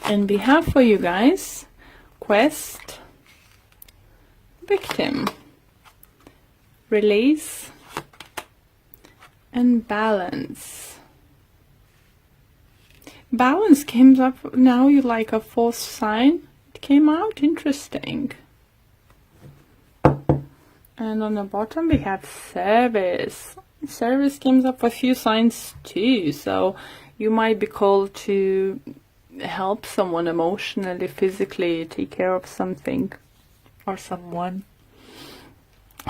And we have for you guys quest, victim, release, and balance. Balance came up now. You like a fourth sign. It came out interesting. And on the bottom we have service. Service comes up for a few signs too. So you might be called to help someone emotionally, physically, take care of something or someone.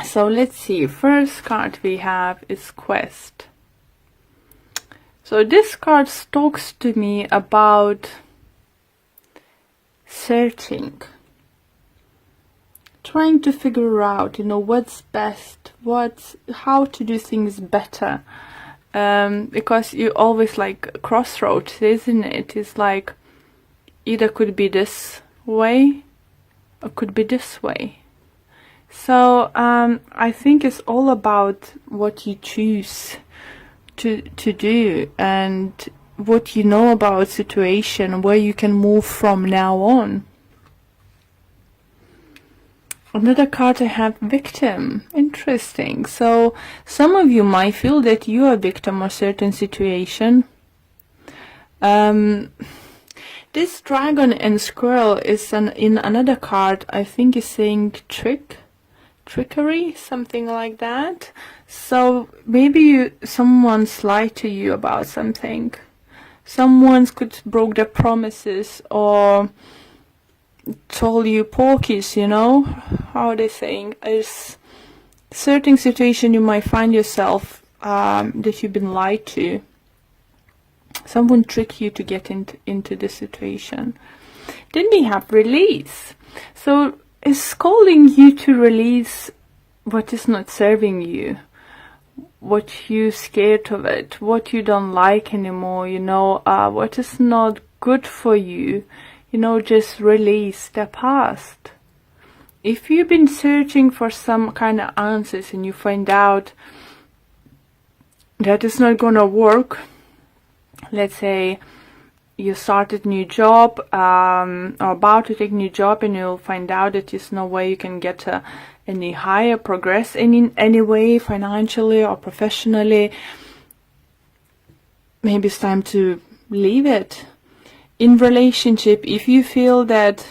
So let's see. First card we have is quest. So this card talks to me about searching, trying to figure out, what's best, how to do things better. Because you always like crossroads, isn't it? It's like either could be this way or could be this way. So I think it's all about what you choose to do and what you know about situation, where you can move from now on. Another card I have, victim. Interesting. So some of you might feel that you are a victim of certain situation. This dragon and squirrel is in another card. I think is saying trickery, something like that. So maybe someone's lied to you about something. Someone could broke their promises or told you porkies, how are they saying? Is certain situation you might find yourself that you've been lied to. Someone tricked you to get into this situation. Then we have release. So it's calling you to release what is not serving you, what you're scared of it, what you don't like anymore, what is not good for you. Just release the past. If you've been searching for some kind of answers and you find out that it's not gonna work, let's say you started new job or about to take new job, and you'll find out that there's no way you can get any higher progress in any way, financially or professionally. Maybe it's time to leave it. In relationship, if you feel that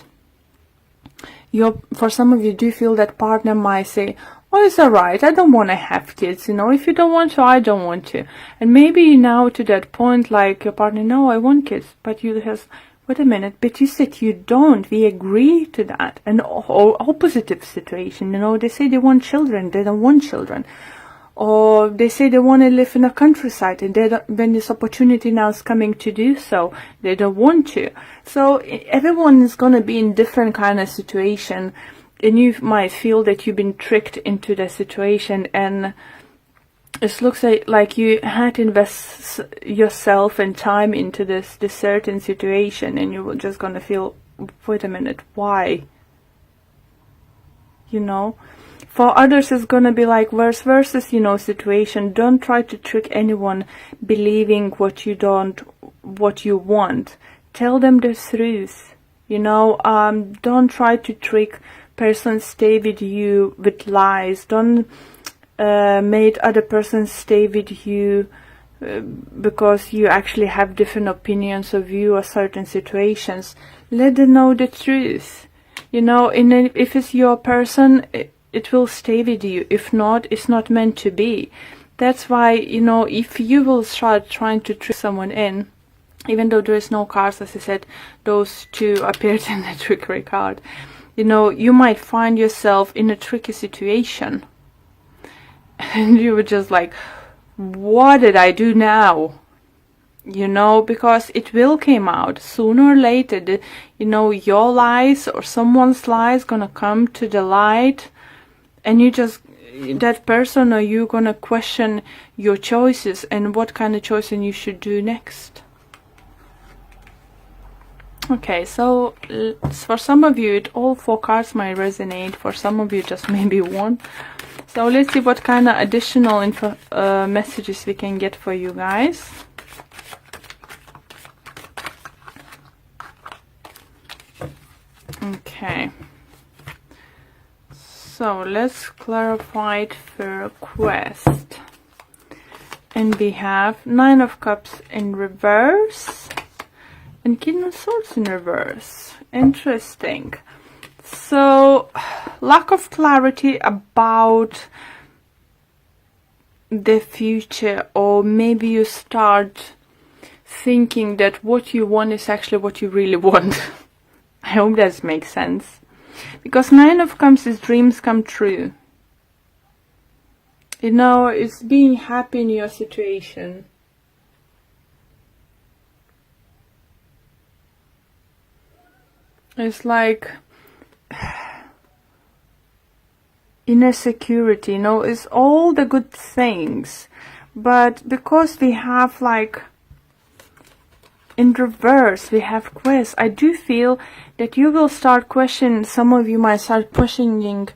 for some of you do feel that partner might say, oh, it's alright, I don't want to have kids, if you don't want to, I don't want to. And maybe now to that point, like your partner, no, I want kids, but you has, wait a minute, but you said you don't, we agree to that. And opposite situation, they say they want children, they don't want children. Or they say they want to live in a countryside, and when this opportunity now is coming to do so, they don't want to. So everyone is going to be in different kind of situation, and you might feel that you've been tricked into the situation, and it looks like you had to invest yourself and time into this certain situation, and you're just going to feel, wait a minute, why? For others, it's going to be like versus, situation. Don't try to trick anyone believing what you want. Tell them the truth. Don't try to trick person, stay with you with lies. Don't make other person stay with you because you actually have different opinions of you or certain situations. Let them know the truth. If it's your person, it will stay with you. If not, it's not meant to be. That's why, if you will start trying to trick someone in, even though there is no cards, as I said, those two appeared in the trickery card, you might find yourself in a tricky situation. And you were just like, what did I do now? Because it will come out sooner or later. Your lies or someone's lies gonna come to the light, and that person or you gonna question your choices and what kind of choice you should do next. Okay, so for some of you, all four cards might resonate. For some of you, just maybe one. So let's see what kind of additional messages we can get for you guys. Okay. So let's clarify it for request. And we have Nine of Cups in reverse and King of Swords in reverse. Interesting. So, lack of clarity about the future, or maybe you start thinking that what you want is actually what you really want. I hope that makes sense. Because Nine of Cups is dreams come true. You know, it's being happy in your situation. It's like inner security, you know, it's all the good things. But because we have like in reverse, we have quest, I do feel that you will start questioning, some of you might start questioning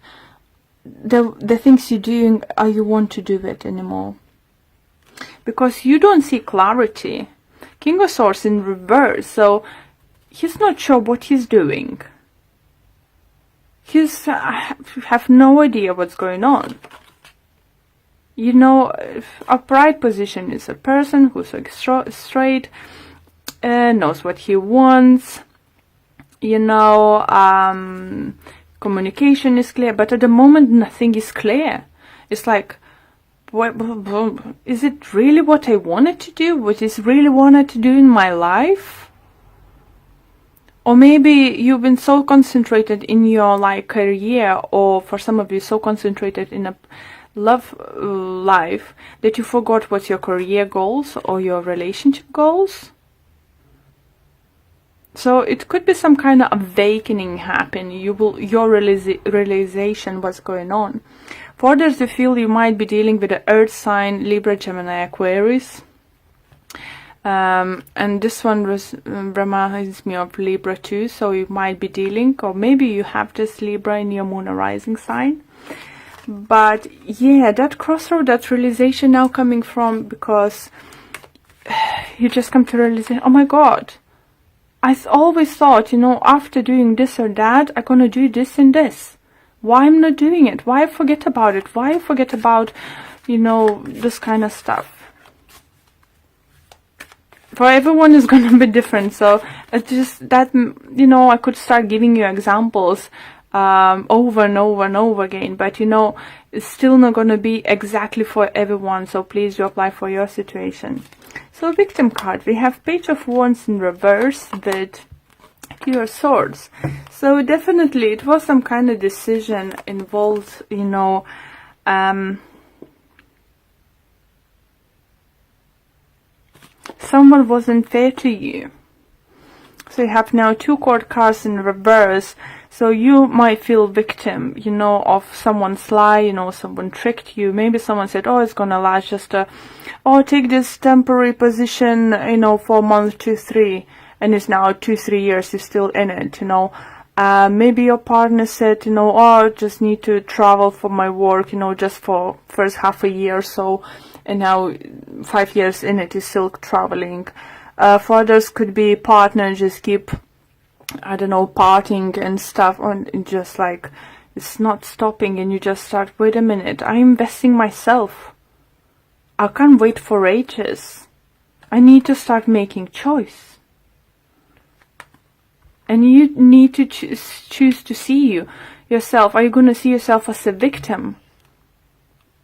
the things you're doing, are you want to do it anymore? Because you don't see clarity. King of Swords in reverse, so he's not sure what he's doing. He's have no idea what's going on. You know, upright position is a person who's like straight, knows what he wants. You know, communication is clear, but at the moment nothing is clear. It's like, what, is it really what I wanted to do? What is really wanted to do in my life? Or maybe you've been so concentrated in your like career, or for some of you so concentrated in a love life that you forgot what your career goals or your relationship goals. So it could be some kind of awakening happen. Your realization what's going on. For others, you feel you might be dealing with the Earth sign, Libra, Gemini, Aquarius. And this one reminds me of Libra too. So you might be dealing, or maybe you have this Libra in your moon or rising sign. But yeah, that crossroad, that realization now coming from, because you just come to realization, oh my God, I always thought, you know, after doing this or that, I'm gonna do this and this. Why I'm not doing it? Why I forget about it? Why I forget about, you know, this kind of stuff? For everyone is gonna be different. So it's just that, you know, I could start giving you examples over and over and over again, but you know, it's still not gonna be exactly for everyone. So please do apply for your situation. So victim card, we have Page of Wands in reverse with Two of Swords. So definitely it was some kind of decision involved, you know, someone wasn't fair to you. So you have now two court cards in reverse. So you might feel victim, you know, of someone's lie, you know, someone tricked you. Maybe someone said, oh, it's gonna last just take this temporary position, you know, for a month, 2, 3, and it's now 2, 3 years, you're still in it, you know. Maybe your partner said, you know, oh, I just need to travel for my work, you know, just for first half a year or so, and now 5 years in it, you're still traveling. For others, could be partner just keep, I don't know, partying and stuff, and just like, it's not stopping, and you just start, wait a minute, I'm investing myself. I can't wait for ages. I need to start making choice. And you need to choose to see yourself. Are you going to see yourself as a victim?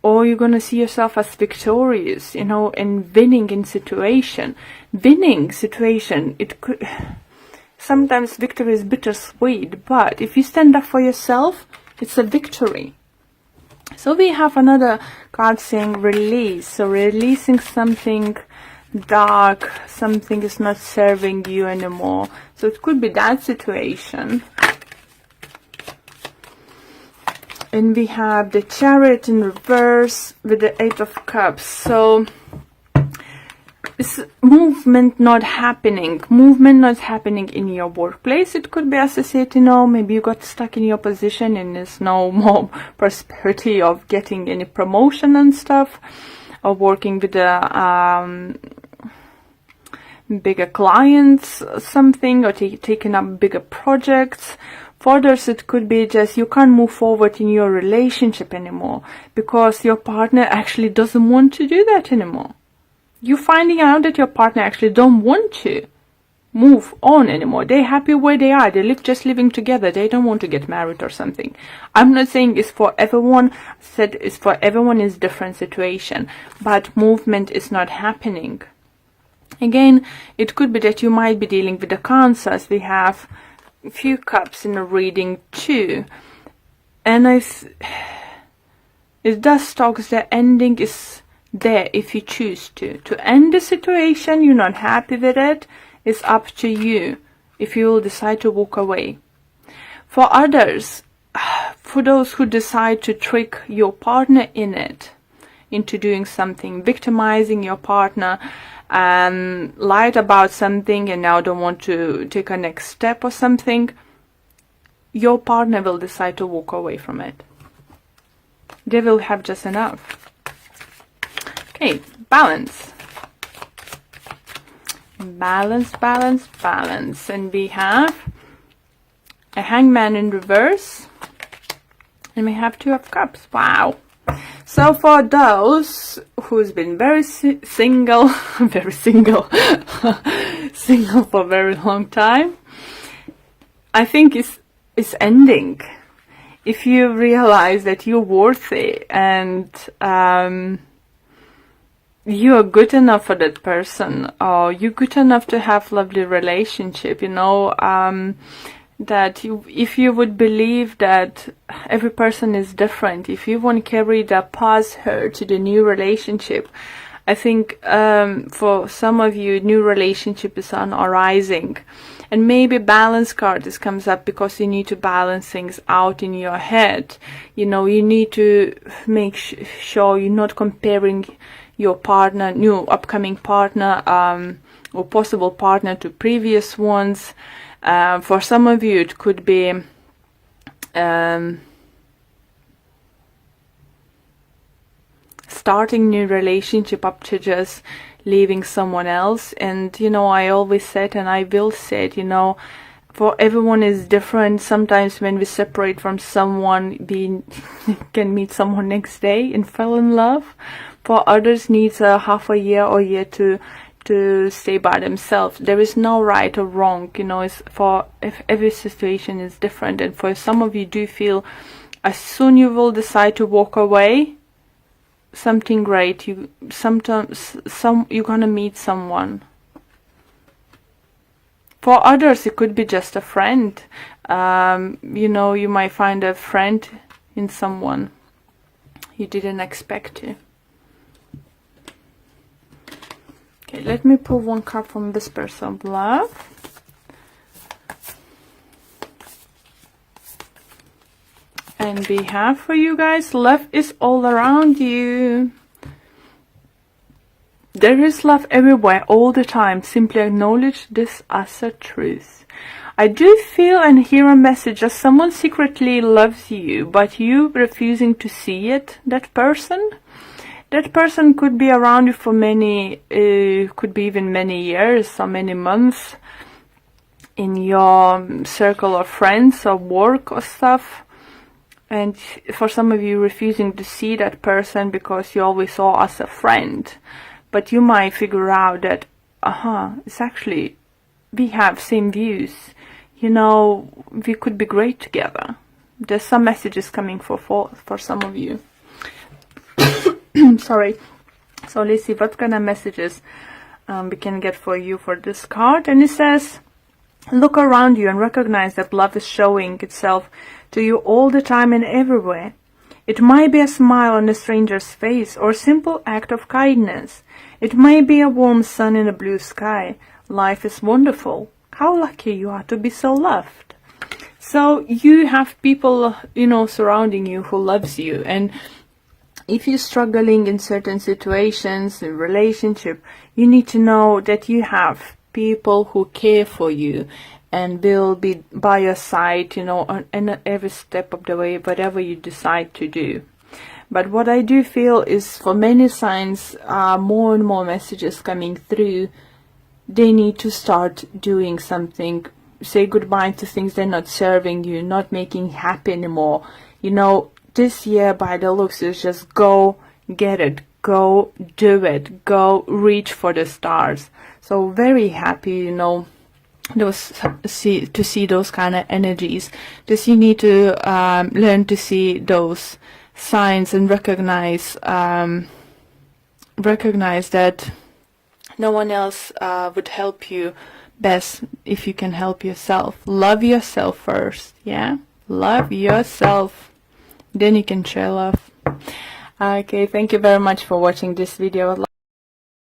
Or are you going to see yourself as victorious, you know, and winning in situation? Winning situation, it could... Sometimes victory is bittersweet, but if you stand up for yourself, it's a victory. So we have another card saying release. So releasing something dark, something is not serving you anymore. So it could be that situation. And we have the Chariot in reverse with the Eight of Cups. So it's movement not happening in your workplace. It could be associated, you know, maybe you got stuck in your position and there's no more prosperity of getting any promotion and stuff, or working with the bigger clients, something, or taking up bigger projects. For others, it could be just you can't move forward in your relationship anymore because your partner actually doesn't want to do that anymore. You're finding out that your partner actually don't want to move on anymore. They're happy where they are. They live just living together. They don't want to get married or something. I'm not saying it's for everyone. I said it's for everyone is different situation, but movement is not happening. Again, it could be that you might be dealing with the cancers. We have a few cups in a reading too, and it does talk the ending is there if you choose to end the situation. You're not happy with it. It's up to you if you will decide to walk away. For others, for those who decide to trick your partner into doing something, victimizing your partner, lied about something and now don't want to take a next step or something, your partner will decide to walk away from it. They will have just enough. Okay, balance. Balance, balance, balance. And we have a hangman in reverse. And we have 2 of cups. Wow. So for those who's been very single, very single, single for a very long time, I think it's ending. If you realize that you're worthy and you are good enough for that person, or you're good enough to have lovely relationship, that if you would believe that every person is different, if you want to carry the past hurt to the new relationship, I think for some of you, new relationship is on arising. And maybe balance card comes up because you need to balance things out in your head. You need to make sure you're not comparing your partner, new upcoming partner, or possible partner to previous ones. For some of you, it could be starting new relationship up to just leaving someone else. And I always said, and I will say it, for everyone is different. Sometimes when we separate from someone, we can meet someone next day and fall in love. For others, needs a half a year or year to stay by themselves. There is no right or wrong, if every situation is different. And for some of you do feel as soon you will decide to walk away, something great, you're gonna meet someone. For others, it could be just a friend. You might find a friend in someone you didn't expect to. Okay, let me pull 1 card from Whispers of Love. And we have for you guys, love is all around you. There is love everywhere, all the time. Simply acknowledge this as a truth. I do feel and hear a message that someone secretly loves you, but you refusing to see it, that person. That person could be around you for could be even many years or many months in your circle of friends or work or stuff. And for some of you, refusing to see that person because you always saw as a friend. But you might figure out that, it's actually, we have same views. We could be great together. There's some messages coming for some of you. Sorry. So let's see what kind of messages we can get for you for this card. And it says, look around you and recognize that love is showing itself to you all the time and everywhere. It might be a smile on a stranger's face or a simple act of kindness. It might be a warm sun in a blue sky. Life is wonderful. How lucky you are to be so loved. So you have people, surrounding you who loves you. And if you're struggling in certain situations, in relationship, you need to know that you have people who care for you and will be by your side, on every step of the way, whatever you decide to do. But what I do feel is for many signs, more and more messages coming through, they need to start doing something say goodbye to things that are not serving you, not making you happy anymore. You know, this year by the looks is just go get it, go do it, go reach for the stars. So very happy, you know, to see those kind of energies. Just you need to learn to see those signs and recognize that no one else would help you best if you can help yourself. Love yourself first, yeah? Love yourself, then you can share love. Okay, thank you very much for watching this video.